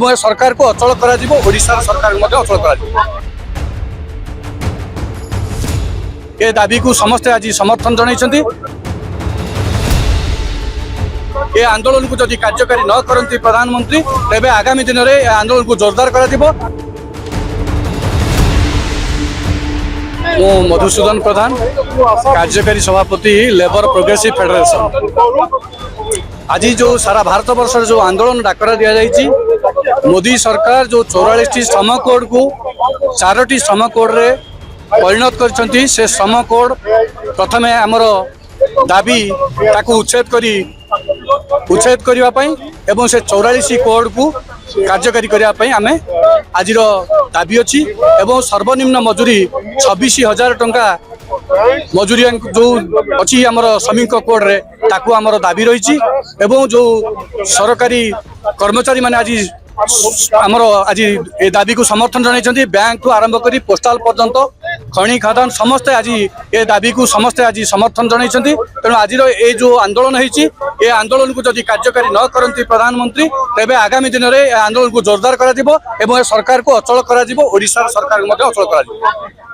सरकार को अचल करा सरकार को अचल करा ये दाबी को समस्ते आज समर्थन जनइछन्ति। ये आंदोलन को जदि कार्यकारी न करती प्रधानमंत्री तेबे आगामी दिन में आंदोलन को जोरदार करा दिबो। मधुसूदन प्रधान कार्यकारी सभापति लेबर प्रोग्रेसिव फेडरेशन। आज जो सारा भारत वर्ष जो आंदोलन डाकरा दि जाइए मोदी सरकार जो 44 श्रम कोड को 4टी श्रम कोड रे परिणत करछन्ति। से श्रम कोड प्रथम आमर दाबी ताकू उच्छेद करने एवं से 44 कोड को कार्यकारी करने आम आज दाबी अच्छी एवं सर्वनिम्न मजूरी 26,000 टंका मजूरी जो अच्छी आमर श्रमिक कोड रे ताकू आमर दाबी रही एवं जो सरकारी कर्मचारी माने आज आमर आज ए दाबी को समर्थन जनइछन्ति। बैंक ठू आरंभ करी पोस्टाल पर्यंत खनि खादान समस्ते आज ए दाबी को समस्ते आज समर्थन जनइछन्ति। तेणु आज ये जो आंदोलन होइछि ये आंदोलन को जदि कार्यकारी न करती प्रधानमंत्री तेबे आगामी दिन में आंदोलन को जोरदार करा दिबो एवं सरकार को अचल करा दिबो। ओडिशा सरकार को अचल करा दिबो।